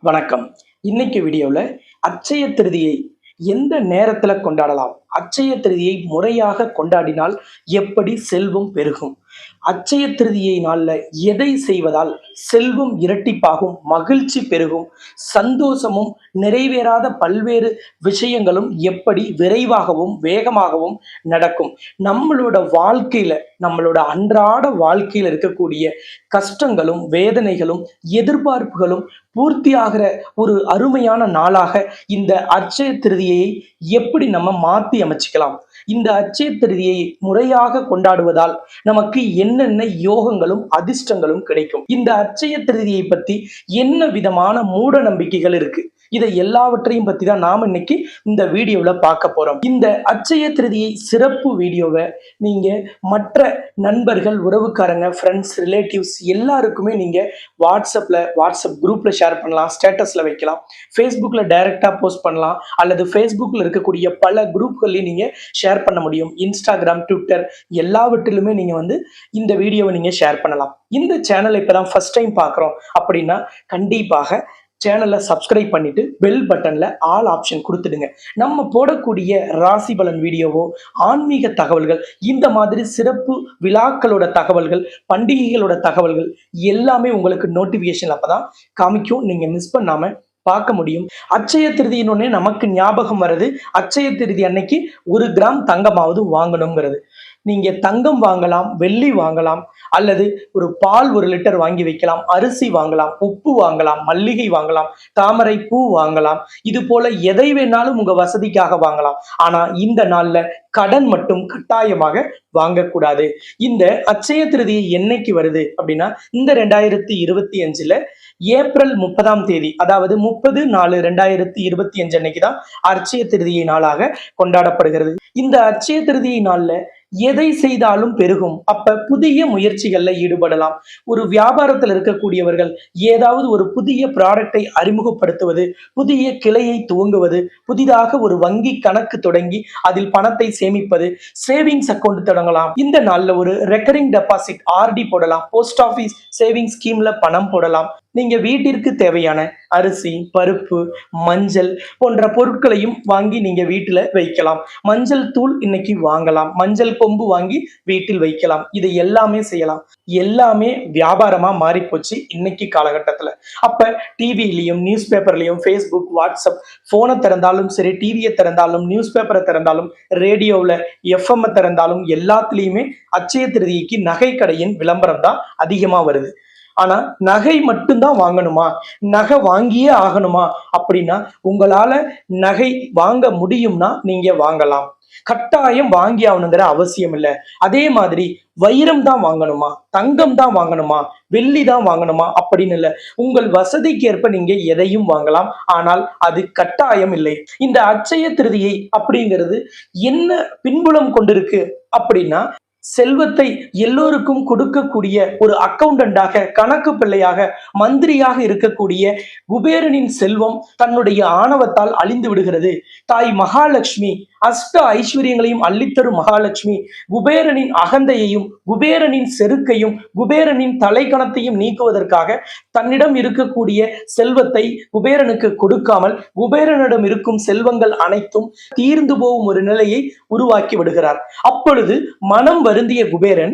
வணக்கம். இன்னைக்கு வீடியோல அட்சய திருதியை எந்த நேரத்துல கொண்டாடலாம்? அட்சய திருதியை முறையாக கொண்டாடினால் எப்படி செல்வம் பெருகும்? அட்சய திருதியை நாள்ல எதை செய்வதால் செல்வம் இரட்டிப்பாகும், மகிழ்ச்சி பெருகும், சந்தோஷமும் நிறைவேறாத பல்வேறு விஷயங்களும் எப்படி விரைவாகவும் வேகமாகவும் நடக்கும்? நம்மளோட வாழ்க்கையில நம்மளோட அன்றாட வாழ்க்கையில இருக்கக்கூடிய கஷ்டங்களும் வேதனைகளும் எதிர்பார்ப்புகளும் பூர்த்தியாகிற ஒரு அருமையான நாளாக இந்த அட்சய திருதியை எப்படி நம்ம மாற்றி அமைச்சுக்கலாம்? இந்த அட்சய திருதியை முறையாக கொண்டாடுவதால் நமக்கு என்னென்ன யோகங்களும் அதிர்ஷ்டங்களும் கிடைக்கும்? இந்த அட்சய திருதியை பத்தி என்ன விதமான மூட நம்பிக்கைகள் இருக்கு? இதை எல்லாவற்றையும் பத்தி தான் நாம இன்னைக்கு இந்த வீடியோல பார்க்க போறோம். இந்த அட்சய திருதியை சிறப்பு வீடியோவை நீங்க மற்ற நண்பர்கள், உறவுக்காரங்க, ஃப்ரெண்ட்ஸ், ரிலேட்டிவ்ஸ் எல்லாருக்குமே நீங்க வாட்ஸ்அப் குரூப்ல ஷேர் பண்ணலாம், ஸ்டேட்டஸ்ல வைக்கலாம், ஃபேஸ்புக்ல டைரக்டா போஸ்ட் பண்ணலாம், அல்லது ஃபேஸ்புக்ல இருக்கக்கூடிய பல குரூப்கள்லையும் நீங்க ஷேர் பண்ண முடியும். இன்ஸ்டாகிராம், ட்விட்டர் எல்லாவற்றிலுமே நீங்க இந்த வீடியோவை நீங்க ஷேர் பண்ணலாம். இந்த சேனலை இப்பதான் ஃபர்ஸ்ட் டைம் பார்க்குறோம் அப்படின்னா கண்டிப்பாக சேனலை சப்ஸ்கிரைப் பண்ணிட்டு பெல் பட்டன்ல ஆல் ஆப்ஷன் கொடுத்துடுங்க. நம்ம போடக்கூடிய ராசி பலன் வீடியோவோ, ஆன்மீக தகவல்கள், இந்த மாதிரி சிறப்பு விழாக்களோட தகவல்கள், பண்டிகைகளோட தகவல்கள் எல்லாமே உங்களுக்கு நோட்டிபிகேஷன் அப்பதான் காமிக்கும். நீங்க மிஸ் பண்ணாம பார்க்க முடியும். அட்சய திருதியினொன்னே நமக்கு ஞாபகம் வருது, அட்சய திருதி அன்னைக்கு 1 கிராம் தங்கமாவது வாங்கணுங்கிறது. நீங்க தங்கம் வாங்கலாம், வெள்ளி வாங்கலாம், அல்லது ஒரு பால் 1 லிட்டர் வாங்கி வைக்கலாம், அரிசி வாங்கலாம், உப்பு வாங்கலாம், மல்லிகை வாங்கலாம், தாமரை பூ வாங்கலாம். இது போல எதை வேணாலும் உங்க வசதிக்காக வாங்கலாம். ஆனா இந்த நாள்ல கடன் மட்டும் கட்டாயமாக வாங்கக்கூடாது. இந்த அட்சய திருதி என்னைக்கு வருது அப்படின்னா இந்த 2025 ஏப்ரல் 30ஆம் தேதி, அதாவது 30/4/2025 அன்னைக்கு தான் அட்சய திருதியை நாளாக கொண்டாடப்படுகிறது. இந்த அட்சய திருதியை நாள்ல எதை செய்தாலும் பெருகும். அப்ப புதிய முயற்சிகள்ல ஈடுபடலாம். ஒரு வியாபாரத்தில் இருக்கக்கூடியவர்கள் ஏதாவது ஒரு புதிய ப்ராடக்டை அறிமுகப்படுத்துவது, புதிய கிளையை துவங்குவது, புதிதாக ஒரு வங்கி கணக்கு தொடங்கி அதில் பணத்தை சேமிப்பது, சேவிங்ஸ் அக்கௌண்ட் தொடங்கலாம். இந்த நாள்ல ஒரு ரெக்கரிங் டெபாசிட் ஆர்டி போடலாம், போஸ்ட் ஆபீஸ் சேவிங் ஸ்கீம்ல பணம் போடலாம். நீங்க வீட்டிற்கு தேவையான அரிசி, பருப்பு, மஞ்சள் போன்ற பொருட்களையும் வாங்கி நீங்க வீட்டுல வைக்கலாம். மஞ்சள் தூள் இன்னைக்கு வாங்கலாம், மஞ்சள் கொம்பு வாங்கி வீட்டில் வைக்கலாம். இது எல்லாமே செய்யலாம். எல்லாமே வியாபாரமா மாறி போச்சு இன்னைக்கு காலகட்டத்துல. அப்ப டிவிலையும் நியூஸ் பேப்பர்லயும், ஃபேஸ்புக், வாட்ஸ்அப், போனை திறந்தாலும் சரி, டிவியை திறந்தாலும், நியூஸ் பேப்பரை திறந்தாலும், ரேடியோவில் எஃப்எம் திறந்தாலும் எல்லாத்துலயுமே அட்சய திருதிக்கு நகை கடையின் விளம்பரம் தான் அதிகமா வருது. ஆனா நகை மட்டும்தான் வாங்கணுமா, நகை வாங்கியே ஆகணுமா அப்படின்னா உங்களால நகை வாங்க முடியும்னா நீங்க வாங்கலாம். கட்டாயம் வாங்கி ஆகணுங்கிற அவசியம் இல்லை. அதே மாதிரி வைரம் தான் வாங்கணுமா, தங்கம் தான் வாங்கணுமா, வெள்ளி தான் வாங்கணுமா அப்படின்னு இல்லை. உங்கள் வசதிக்கு ஏற்ப நீங்க எதையும் வாங்கலாம். ஆனால் அது கட்டாயம் இல்லை. இந்த அட்சய திருதியை அப்படிங்கிறது என்ன பின்புலம் கொண்டிருக்கு அப்படின்னா, செல்வத்தை எல்லோருக்கும் கொடுக்கக்கூடிய ஒரு அக்கவுண்டண்டாக, கணக்கு பிள்ளையாக, மந்திரியாக இருக்கக்கூடிய குபேரனின் செல்வம் தன்னுடைய ஆணவத்தால் அழிந்து விடுகிறது. தாய் மகாலட்சுமி அஷ்ட ஐஸ்வர்யங்களையும் அள்ளித்தரும் மகாலட்சுமி குபேரனின் அகந்தையையும், குபேரனின் செருக்கையும், குபேரனின் தலைக்கணத்தையும் நீக்குவதற்காக தன்னிடம் இருக்கக்கூடிய செல்வத்தை குபேரனுக்கு கொடுக்காமல் குபேரனிடம் இருக்கும் செல்வங்கள் அனைத்தும் தீர்ந்து போகும் ஒரு நிலையை உருவாக்கி விடுகிறார். அப்பொழுது மனம் வருந்திய குபேரன்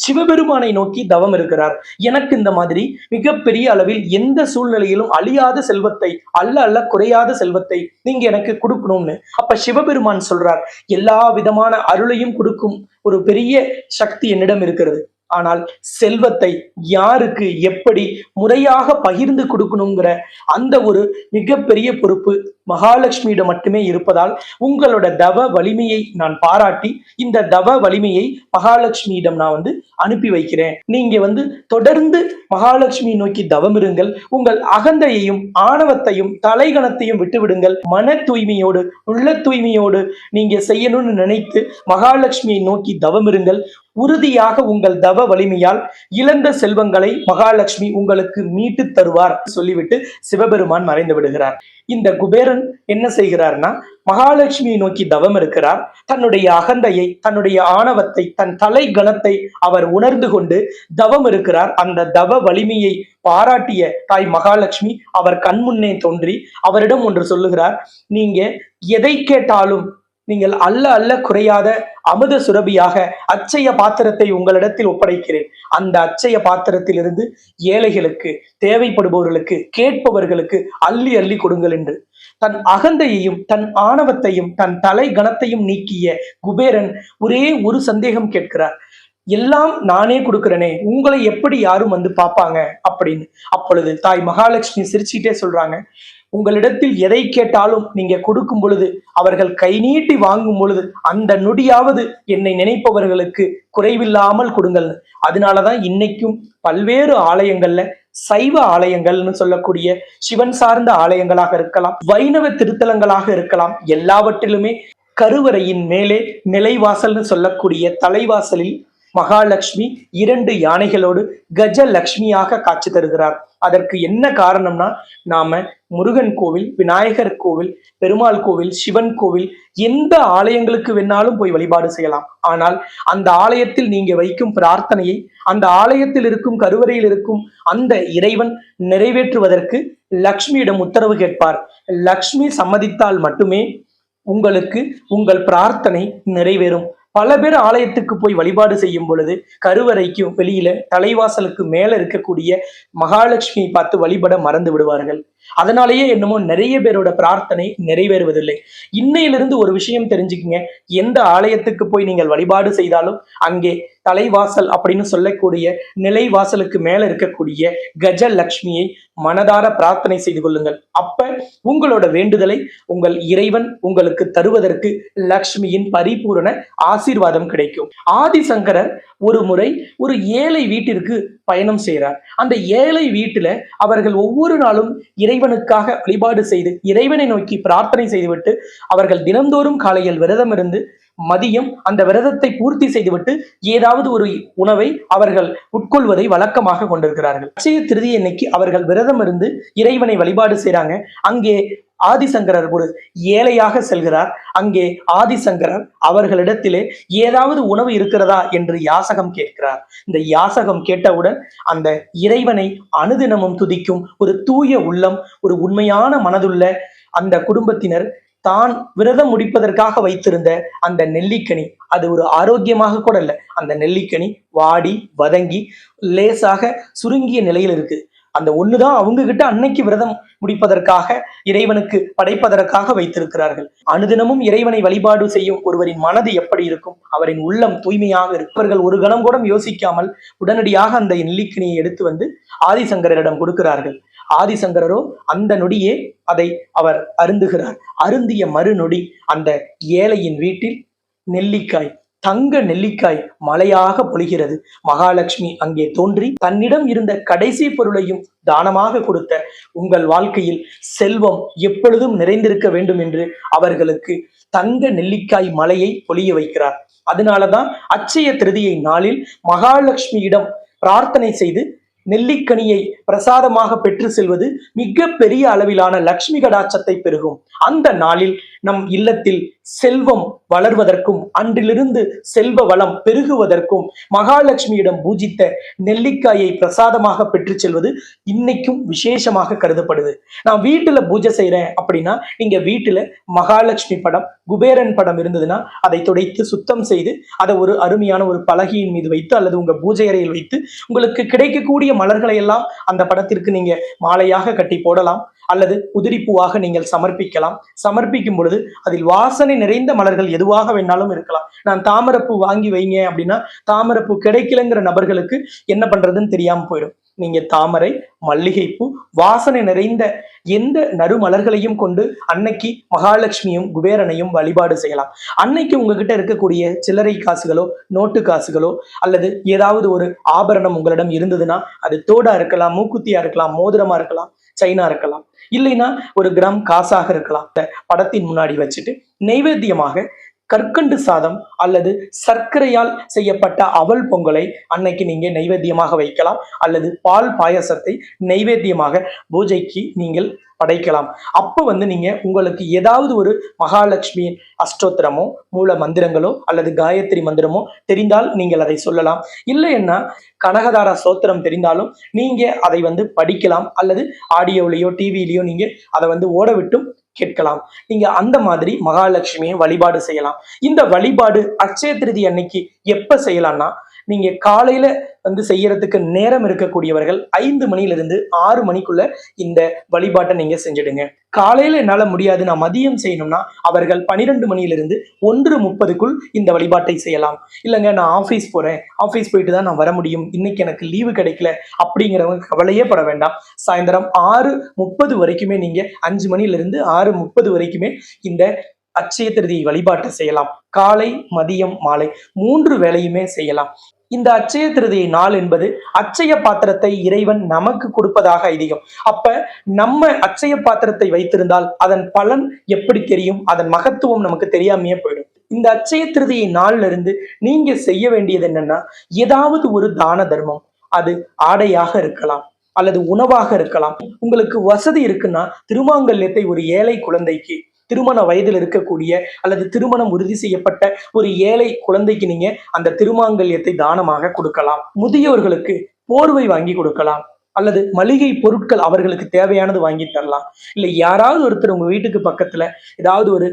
சிவபெருமானை நோக்கி தவம் இருக்கிறார். எனக்கு இந்த மாதிரி மிகப்பெரிய அளவில் எந்த சூழ்நிலையிலும் அழியாத செல்வத்தை, அல்ல குறையாத செல்வத்தை நீங்க எனக்கு கொடுக்கணும்னு. அப்ப சிவபெருமான் சொல்றார், எல்லா விதமான அருளையும் கொடுக்கும் ஒரு பெரிய சக்தி என்னிடம் இருக்கிறது. ஆனால் செல்வத்தை யாருக்கு எப்படி முறையாக பகிர்ந்து கொடுக்கணுங்கிற அந்த ஒரு மிகப்பெரிய பொறுப்பு மகாலட்சுமியிடம் மட்டுமே இருப்பதால் உங்களோட தவ வலிமையை நான் பாராட்டி இந்த தவ வலிமையை மகாலட்சுமியிடம் நான் அனுப்பி வைக்கிறேன். நீங்க தொடர்ந்து மகாலட்சுமியை நோக்கி தவம் இருங்கள். உங்கள் அகந்தையையும் ஆணவத்தையும் தலைகணத்தையும் விட்டுவிடுங்கள். மன தூய்மையோடு, உள்ள தூய்மையோடு நீங்க செய்யணும்னு நினைத்து மகாலட்சுமியை நோக்கி தவம் இருங்கள். உறுதியாக உங்கள் தவ வலிமையால் இழந்த செல்வங்களை மகாலட்சுமி உங்களுக்கு மீட்டு தருவார் சொல்லிவிட்டு சிவபெருமான் மறைந்து விடுகிறார். இந்த குபேரன் என்ன செய்கிறார்னா, மகாலட்சுமியை நோக்கி தவம் இருக்கிறார். தன்னுடைய அகந்தையை, தன்னுடைய ஆணவத்தை, தன் தலை கணத்தை அவர் உணர்ந்து கொண்டு தவம் இருக்கிறார். அந்த தவ வலிமையை பாராட்டிய தாய் மகாலட்சுமி அவர் கண்முன்னே தோன்றி அவரிடம் ஒன்று சொல்லுகிறார். நீங்க எதை கேட்டாலும் நீங்கள் அல்ல அல்ல குறையாத அமுத சுரபியாக அச்சய பாத்திரத்தை உங்களிடத்தில் ஒப்படைக்கிறேன். அந்த அச்சய பாத்திரத்திலிருந்து ஏழைகளுக்கு, தேவைப்படுபவர்களுக்கு, கேட்பவர்களுக்கு அள்ளி அள்ளி கொடுங்கள் என்று தன் அகந்தையையும் தன் ஆணவத்தையும் தன் தலை கணத்தையும் நீக்கிய குபேரன் ஒரே ஒரு சந்தேகம் கேட்கிறார். எல்லாம் நானே கொடுக்கிறேனே, உங்களை எப்படி யாரும் வந்து பார்ப்பாங்க அப்படின்னு. அப்பொழுது தாய் மகாலட்சுமி சிரிச்சுட்டே சொல்றாங்க, உங்களிடத்தில் எதை கேட்டாலும் நீங்க கொடுக்கும் பொழுது, அவர்கள் கை நீட்டி வாங்கும் பொழுது அந்த நொடியாவது என்னை நினைப்பவர்களுக்கு குறைவில்லாமல் கொடுங்கள். அதனாலதான் இன்னைக்கும் பல்வேறு ஆலயங்கள்ல சைவ ஆலயங்கள்னு சொல்லக்கூடிய சிவன் சார்ந்த ஆலயங்களாக இருக்கலாம், வைணவ திருத்தலங்களாக இருக்கலாம், எல்லாவற்றிலுமே கருவறையின் மேலே நிலைவாசல்னு சொல்லக்கூடிய தலைவாசலில் மகாலட்சுமி 2 யானைகளோடு கஜலட்சுமியாக காட்சி தருகிறார். அதற்கு என்ன காரணம்னா, நாம முருகன் கோவில், விநாயகர் கோவில், பெருமாள் கோவில், சிவன் கோவில், எந்த ஆலயங்களுக்கு வேணாலும் போய் வழிபாடு செய்யலாம். ஆனால் அந்த ஆலயத்தில் நீங்க வைக்கும் பிரார்த்தனையை அந்த ஆலயத்தில் இருக்கும் கருவறையில் இருக்கும் அந்த இறைவன் நிறைவேற்றுவதற்கு லக்ஷ்மியிடம் உத்தரவு கேட்பார். லக்ஷ்மி சம்மதித்தால் மட்டுமே உங்களுக்கு உங்கள் பிரார்த்தனை நிறைவேறும். பல பேர் ஆலயத்துக்கு போய் வழிபாடு செய்யும் பொழுது கருவறைக்கும் வெளியில தலைவாசலுக்கு மேல இருக்கக்கூடிய மகாலட்சுமியை பார்த்து வழிபட மறந்து விடுவார்கள். அதனாலேயே என்னமோ நிறைய பேரோட பிரார்த்தனை நிறைவேறுவதில்லை. இன்னையிலிருந்து ஒரு விஷயம் தெரிஞ்சுக்குங்க, எந்த ஆலயத்துக்கு போய் நீங்கள் வழிபாடு செய்தாலும் அங்கே தலைவாசல் அப்படின்னு சொல்லக்கூடிய நிலைவாசலுக்கு மேல இருக்கக்கூடிய கஜலட்சுமியை மனதார பிரார்த்தனை செய்து கொள்ளுங்கள். அப்ப உங்களோட வேண்டுதலை உங்கள் இறைவன் உங்களுக்கு தருவதற்கு லக்ஷ்மியின் பரிபூரண ஆசீர்வாதம் கிடைக்கும். ஆதிசங்கரர் ஒரு முறை ஒரு ஏழை வீட்டிற்கு பயணம் செய்கிறார். அந்த ஏழை வீட்டுல அவர்கள் ஒவ்வொரு நாளும் இறைவனுக்காக வழிபாடு செய்து இறைவனை நோக்கி பிரார்த்தனை செய்துவிட்டு அவர்கள் தினந்தோறும் காலையில் விரதம் இருந்து மதியம் அந்த விரதத்தை பூர்த்தி செய்துவிட்டு ஏதாவது ஒரு உணவை அவர்கள் உட்கொள்வதை வழக்கமாக கொண்டிருக்கிறார்கள். அட்சய திருதியை அன்னைக்கு அவர்கள் விரதம் இருந்து இறைவனை வழிபாடு செய்றாங்க. அங்கே ஆதிசங்கரர் ஒரு ஏழையாக செல்கிறார். அங்கே ஆதிசங்கரர் அவர்களிடத்திலே ஏதாவது உணவு இருக்கிறதா என்று யாசகம் கேட்கிறார். இந்த யாசகம் கேட்டவுடன் அந்த இறைவனை அனுதினமும் துதிக்கும் ஒரு தூய உள்ளம், ஒரு உண்மையான மனதுள்ள அந்த குடும்பத்தினர் தான் விரதம் முடிப்பதற்காக வைத்திருந்த அந்த நெல்லிக்கனி, அது ஒரு ஆரோக்கியமாக கூட இல்லை, அந்த நெல்லிக்கனி வாடி வதங்கி லேசாக சுருங்கிய நிலையில் இருக்கு. அந்த ஒண்ணுதான் அவங்க கிட்ட அன்னைக்கு விரதம் முடிப்பதற்காக இறைவனுக்கு படைப்பதற்காக வைத்திருக்கிறார்கள். அனுதினமும் இறைவனை வழிபாடு செய்யும் ஒருவரின் மனது எப்படி இருக்கும், அவரின் உள்ளம் தூய்மையாக இருக்கும். அவர்கள் ஒரு கணம் கூட யோசிக்காமல் உடனடியாக அந்த நெல்லிக்கனியை எடுத்து வந்து ஆதிசங்கரரிடம் கொடுக்கிறார்கள். ஆதிசங்கரரோ அந்த நொடியே அதை அவர் அருந்துகிறார். அருந்திய மறுநொடி அந்த ஏழையின் வீட்டில் நெல்லிக்காய், தங்க நெல்லிக்காய் மழையாக பொழிகிறது. மகாலட்சுமி அங்கே தோன்றி தன்னிடம் இருந்த கடைசி பொருளையும் தானமாக கொடுத்த உங்கள் வாழ்க்கையில் செல்வம் எப்பொழுதும் நிறைந்திருக்க வேண்டும் என்று அவர்களுக்கு தங்க நெல்லிக்காய் மலையை பொழிய வைக்கிறார். அதனாலதான் அட்சய திருதியை நாளில் மகாலட்சுமியிடம் பிரார்த்தனை செய்து நெல்லிக்கனியை பிரசாதமாக பெற்று செல்வது மிக பெரிய அளவிலான லட்சுமி கடாட்சத்தை பெருகும். அந்த நாளில் நம் இல்லத்தில் செல்வம் வளர்வதற்கும் அன்றிலிருந்து செல்வ வளம் பெருகுவதற்கும் மகாலட்சுமியிடம் பூஜித்த நெல்லிக்காயை பிரசாதமாக பெற்று செல்வது இன்னைக்கும் விசேஷமாக கருதப்படுது. நான் வீட்டுல பூஜை செய்யறேன் அப்படின்னா நீங்க வீட்டுல மகாலட்சுமி படம், குபேரன் படம் இருந்ததுன்னா அதை துடைத்து சுத்தம் செய்து அதை ஒரு அருமையான ஒரு பலகையின் மீது வைத்து அல்லது உங்க பூஜை அறையில் வைத்து உங்களுக்கு கிடைக்கக்கூடிய மலர்களை எல்லாம் அந்த படத்திற்கு நீங்க மாலையாக கட்டி போடலாம் அல்லது உதிரிப்பூவாக நீங்கள் சமர்ப்பிக்கலாம். சமர்ப்பிக்கும் பொழுது அதில் வாசனை நிறைந்த மலர்கள் எதுவாக வேணாலும் இருக்கலாம். நான் தாமரைப்பூ வாங்கி வைங்க அப்படின்னா தாமரைப்பூ கிடைக்கலங்கிற நபர்களுக்கு என்ன பண்றதுன்னு தெரியாம போயிடும். நீங்க தாமரை, மல்லிகைப்பூ, வாசனை நிறைந்த எந்த நறுமலர்களையும் கொண்டு அன்னைக்கு மகாலட்சுமியும் குபேரனையும் வழிபாடு செய்யலாம். அன்னைக்கு உங்ககிட்ட இருக்கக்கூடிய சில்லறை காசுகளோ நோட்டு காசுகளோ அல்லது ஏதாவது ஒரு ஆபரணம் உங்களிடம் இருந்ததுன்னா அது தோடா இருக்கலாம், மூக்குத்தியா இருக்கலாம், மோதிரமா இருக்கலாம், செயினா இருக்கலாம், இல்லைன்னா ஒரு கிராம் காசாக இருக்கலாம். படத்தின் முன்னாடி வச்சுட்டு நைவேத்தியமாக கற்கண்டு சாதம் அல்லது சர்க்கரையால் செய்யப்பட்ட அவல் பொங்கலை அன்னைக்கு நீங்க நைவேத்தியமாக வைக்கலாம், அல்லது பால் பாயசத்தை நைவேத்தியமாக பூஜைக்கு நீங்கள் படைக்கலாம். அப்ப நீங்க உங்களுக்கு ஏதாவது ஒரு மகாலட்சுமி அஷ்டோத்திரமோ மூல மந்திரங்களோ அல்லது காயத்ரி மந்திரமோ தெரிந்தால் நீங்கள் அதை சொல்லலாம். இல்லைன்னா கனகதார ஸ்தோத்திரம் தெரிந்தாலும் நீங்க அதை படிக்கலாம், அல்லது ஆடியோலையோ டிவிலையோ நீங்க அதை ஓட விட்டும் கேட்கலாம். நீங்க அந்த மாதிரி மகாலட்சுமியை வழிபாடு செய்யலாம். இந்த வழிபாடு அட்சய திருதி அன்னைக்கு எப்ப செய்யலாம்னா, நீங்க காலையில செய்யறதுக்கு நேரம் இருக்கக்கூடியவர்கள் 5 மணிலிருந்து 6 மணிக்குள்ள இந்த வழிபாட்டை நீங்க செஞ்சிடுங்க. காலையில என்னால முடியாது, நான் மதியம் செய்யணும்னா அவர்கள் 12 மணிலிருந்து 1:30க்குள் இந்த வழிபாட்டை செய்யலாம். இல்லைங்க நான் ஆஃபீஸ் போறேன், ஆஃபீஸ் போயிட்டு தான் நான் வர முடியும், இன்னைக்கு எனக்கு லீவு கிடைக்கல அப்படிங்கிறவங்க கவலையே பட வேண்டாம். சாயந்தரம் 6:30 வரைக்குமே நீங்க 5 மணிலிருந்து 6:30 வரைக்குமே இந்த அட்சய திருதி வழிபாட்டை செய்யலாம். காலை மதியம் மாலை 3 வேளையுமே செய்யலாம். இந்த அட்சய திருதியை நாள் என்பது அட்சய பாத்திரத்தை இறைவன் நமக்கு கொடுப்பதாக ஐதீகம். அப்ப நம்ம அட்சய பாத்திரத்தை வைத்திருந்தால் அதன் பலன் எப்படி தெரியும், அதன் மகத்துவம் நமக்கு தெரியாமையே போயிடும். இந்த அட்சய திருதியை நாள்ல இருந்து நீங்க செய்ய வேண்டியது என்னன்னா, ஏதாவது ஒரு தான தர்மம், அது ஆடையாக இருக்கலாம் அல்லது உணவாக இருக்கலாம். உங்களுக்கு வசதி இருக்குன்னா திருமாங்கல்யத்தை ஒரு ஏழை குழந்தைக்கு, திருமண வயதில் இருக்கக்கூடிய அல்லது திருமணம் உறுதி செய்யப்பட்ட ஒரு ஏழை குழந்தைக்கு நீங்க அந்த திருமாங்கல்யத்தை தானமாக கொடுக்கலாம். முதியோர்களுக்கு போர்வை வாங்கி கொடுக்கலாம், அல்லது மளிகை பொருட்கள் அவர்களுக்கு தேவையானது வாங்கி தரலாம். இல்லை யாராவது ஒருத்தர் உங்க வீட்டுக்கு பக்கத்துல ஏதாவது ஒரு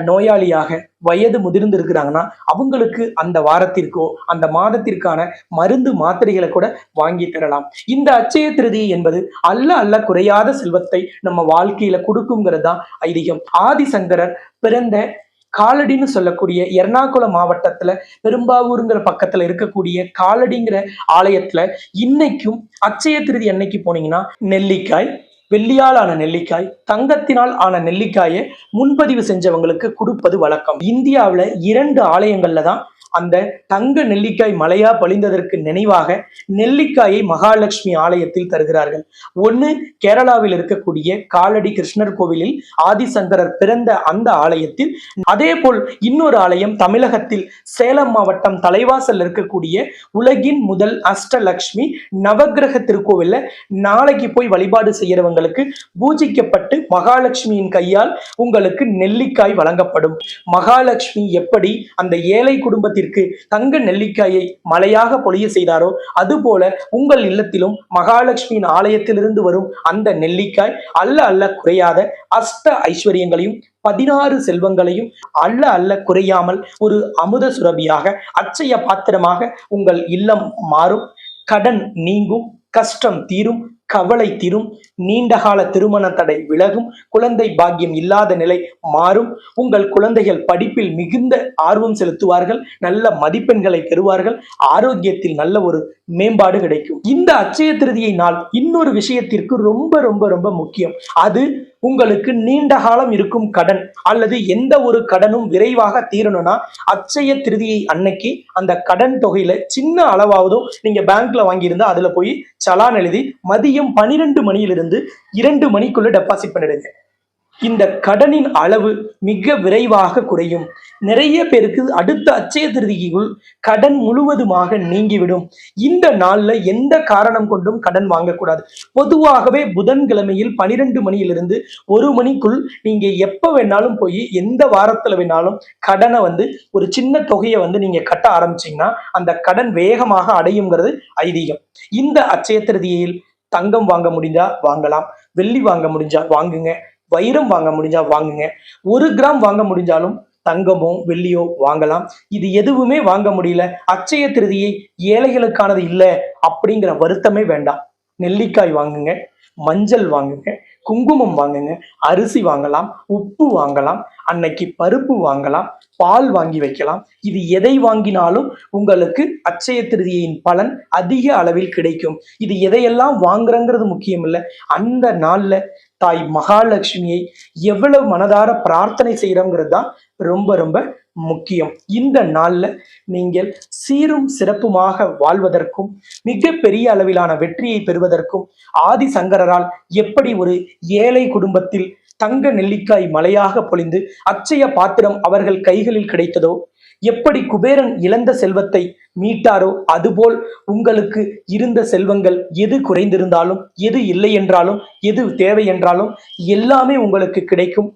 நோயாளியாக வயது முதிர்ந்து இருக்கிறாங்கன்னா அவங்களுக்கு அந்த வாரத்திற்கோ அந்த மாதத்திற்கான மருந்து மாத்திரைகளை கூட வாங்கி தரலாம். இந்த அட்சய திருதி என்பது அல்ல குறையாத செல்வத்தை நம்ம வாழ்க்கையில கொடுக்குங்கிறது தான் ஐதீகம். ஆதிசங்கரர் பிறந்த காலடின்னு சொல்லக்கூடிய எர்ணாகுளம் மாவட்டத்துல பெரும்பாவூருங்கிற பக்கத்துல இருக்கக்கூடிய காலடிங்கிற ஆலயத்துல இன்னைக்கும் அட்சய திருதி அன்னைக்கு போனீங்கன்னா நெல்லிக்காய், வெள்ளியால் ஆன நெல்லிக்காய், தங்கத்தினால் ஆன நெல்லிக்காயை முன்பதிவு செஞ்சவங்களுக்கு கொடுப்பது வழக்கம். இந்தியாவில் 2 ஆலயங்கள்ல தான் அந்த தங்க நெல்லிக்காய் மலையா பொழிந்ததற்கு நினைவாக நெல்லிக்காயை மகாலட்சுமி ஆலயத்தில் தருகிறார்கள். ஒன்று கேரளாவில் இருக்கக்கூடிய காலடி கிருஷ்ணர் கோவிலில் ஆதிசங்கரர் பிறந்த அந்த ஆலயத்தில், அதே போல் இன்னொரு ஆலயம் தமிழகத்தில் சேலம் மாவட்டம் தலைவாசல் இருக்கக்கூடிய உலகின் முதல் அஷ்டலட்சுமி நவகிரக திருக்கோவில்ல நாளைக்கு போய் வழிபாடு செய்யறவங்களுக்கு பூஜிக்கப்பட்டு மகாலட்சுமியின் கையால் உங்களுக்கு நெல்லிக்காய் வழங்கப்படும். மகாலட்சுமி எப்படி அந்த ஏழை குடும்பத்தில் தங்க நெல்லிக்காயை மலையாக பொழிய செய்தாரோ அதுபோல உங்கள் இல்லத்திலும் மகாலட்சுமியின் ஆலயத்திலிருந்து வரும் அந்த நெல்லிக்காய் அல்ல குறையாத அஷ்ட ஐஸ்வர்யங்களையும் 16 செல்வங்களையும் அல்ல குறையாமல் ஒரு அமுத சுரபியாக அட்சய பாத்திரமாக உங்கள் இல்லம் மாறும். கடன் நீங்கும், கஷ்டம் தீரும், கவலை தீரும், நீண்டகால திருமண தடை விலகும், குழந்தை பாக்கியம் இல்லாத நிலை மாறும், உங்கள் குழந்தைகள் படிப்பில் மிகுந்த ஆர்வம் செலுத்துவார்கள், நல்ல மதிப்பெண்களை பெறுவார்கள், ஆரோக்கியத்தில் நல்ல ஒரு மேம்பாடு கிடைக்கும். இந்த அட்சய திருதியை நாள் இன்னொரு விஷயத்திற்கு ரொம்ப ரொம்ப ரொம்ப முக்கியம். அது உங்களுக்கு நீண்ட காலம் இருக்கும் கடன் அல்லது எந்த ஒரு கடனும் விரைவாக தீரணும்னா அட்சய திருதியை அன்னைக்கு அந்த கடன் தொகையில சின்ன அளவாவதோ நீங்க பேங்க்ல வாங்கியிருந்தா அதுல போய் சலான் எழுதி மதியம் 12 மணியிலிருந்து 2 மணிக்குள்ள டெபாசிட் பண்ணிடுங்க. இந்த கடனின் அளவு மிக விரைவாக குறையும். நிறைய பேருக்கு அடுத்த அட்சய திருதிக்குள் கடன் முழுவதுமாக நீங்கிவிடும். இந்த நாள்ல எந்த காரணம் கொண்டும் கடன் வாங்கக்கூடாது. பொதுவாகவே புதன்கிழமையில் 12 மணியிலிருந்து 1 மணிக்குள் நீங்க எப்ப வேணாலும் போய் எந்த வாரத்துல வேணாலும் கடனை ஒரு சின்ன தொகையை நீங்க கட்ட ஆரம்பிச்சீங்கன்னா அந்த கடன் வேகமாக அடையுங்கிறது ஐதீகம். இந்த அட்சய திருதியில் தங்கம் வாங்க முடிஞ்சா வாங்கலாம், வெள்ளி வாங்க முடிஞ்சா வாங்குங்க, வைரம் வாங்க முடிஞ்சா வாங்குங்க, 1 கிராம் வாங்க முடிஞ்சாலும் தங்கமோ வெள்ளியோ வாங்கலாம். இது எதுவுமே வாங்க முடியல, அட்சய திருதியை ஏழைகளுக்கானது இல்லை அப்படிங்கிற வருத்தமே வேண்டாம். நெல்லிக்காய் வாங்குங்க, மஞ்சள் வாங்குங்க, குங்குமம் வாங்குங்க, அரிசி வாங்கலாம், உப்பு வாங்கலாம், அன்னைக்கு பருப்பு வாங்கலாம், பால் வாங்கி வைக்கலாம். இது எதை வாங்கினாலும் உங்களுக்கு அட்சய திருதியின் பலன் அதிக அளவில் கிடைக்கும். இது எதையெல்லாம் வாங்குறங்கிறது முக்கியம் இல்லை, அந்த நாள்ல தாய் மகாலட்சுமியை எவ்வளவு மனதார பிரார்த்தனை செய்யறோங்கிறது தான் ரொம்ப ரொம்ப முக்கியம். இந்த நாள்ல நீங்கள் சீரும் சிறப்புமாக வாழ்வதற்கும் மிக பெரிய அளவிலான வெற்றியை பெறுவதற்கும் ஆதிசங்கரால் எப்படி ஒரு ஏழை குடும்பத்தில் தங்க நெல்லிக்காய் மலையாக பொழிந்து அட்சய பாத்திரம் அவர்கள் கைகளில் கிடைத்ததோ, எப்படி குபேரன் இழந்த செல்வத்தை மீட்டாரோ, அதுபோல் உங்களுக்கு இருந்த செல்வங்கள் எது குறைந்திருந்தாலும், எது இல்லை என்றாலும், எது தேவை என்றாலும் எல்லாமே உங்களுக்கு கிடைக்கும்.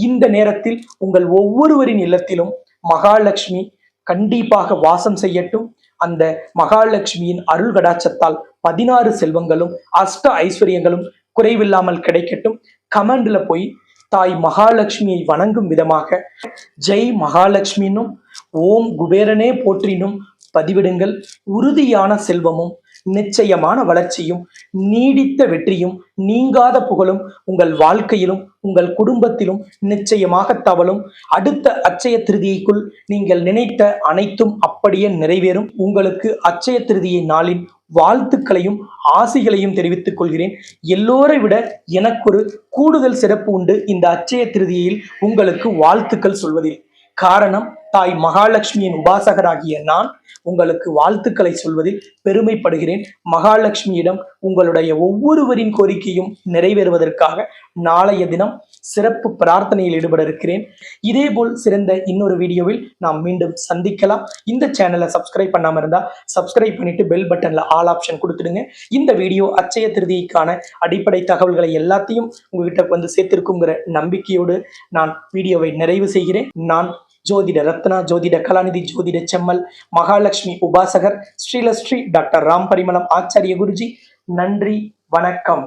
இந்த நேரத்தில் உங்கள் ஒவ்வொருவரின் இல்லத்திலும் மகாலட்சுமி கண்டிப்பாக வாசம் செய்யட்டும். அந்த மகாலட்சுமியின் அருள் கடாட்சத்தால் 16 செல்வங்களும் அஷ்ட ஐஸ்வர்யங்களும் குறைவில்லாமல் கிடைக்கட்டும். கமெண்ட்ல போய் தாய் மகாலட்சுமியை வணங்கும் விதமாக ஜெய் மகாலட்சுமினும் ஓம் குபேரனே போற்றினும் பதிவிடுங்கள். உறுதியான செல்வமும் நிச்சயமான வளர்ச்சியும் நீடித்த வெற்றியும் நீங்காத புகழும் உங்கள் வாழ்க்கையிலும் உங்கள் குடும்பத்திலும் நிச்சயமாக தவழும். அடுத்த அட்சய திருதியைக்குள் நீங்கள் நினைத்த அனைத்தும் அப்படியே நிறைவேறும். உங்களுக்கு அட்சய திருதியை நாளின் வாழ்த்துக்களையும் ஆசிகளையும் தெரிவித்துக் கொள்கிறேன். எல்லோரை விட எனக்கு ஒரு கூடுதல் சிறப்பு உண்டு இந்த அட்சய திருதியில் உங்களுக்கு வாழ்த்துக்கள் சொல்வதில். காரணம், தாய் மகாலட்சுமியின் உபாசகராகிய நான் உங்களுக்கு வாழ்த்துக்களை சொல்வதில் பெருமைப்படுகிறேன். மகாலட்சுமியிடம் உங்களுடைய ஒவ்வொருவரின் கோரிக்கையும் நிறைவேறுவதற்காக நாளைய தினம் சிறப்பு பிரார்த்தனையில் ஈடுபட இருக்கிறேன். இதேபோல் சிறந்த இன்னொரு வீடியோவில் நாம் மீண்டும் சந்திக்கலாம். இந்த சேனலை சப்ஸ்கிரைப் பண்ணாம இருந்தா சப்ஸ்கிரைப் பண்ணிட்டு பெல் பட்டன்ல ஆல் ஆப்ஷன் கொடுத்துடுங்க. இந்த வீடியோ அட்சய திருதிக்கான அடிப்படை தகவல்களை எல்லாத்தையும் உங்ககிட்ட வந்து சேர்த்திருக்குங்கிற நம்பிக்கையோடு நான் வீடியோவை நிறைவு செய்கிறேன். நான் ஜோதிட ரத்னா, ஜோதிட கலாநிதி, ஜோதிட செம்மல், மகாலட்சுமி உபாசகர், ஸ்ரீலஸ்ரீ டாக்டர் ராம் பரிமளம் ஆச்சாரிய குருஜி. நன்றி, வணக்கம்.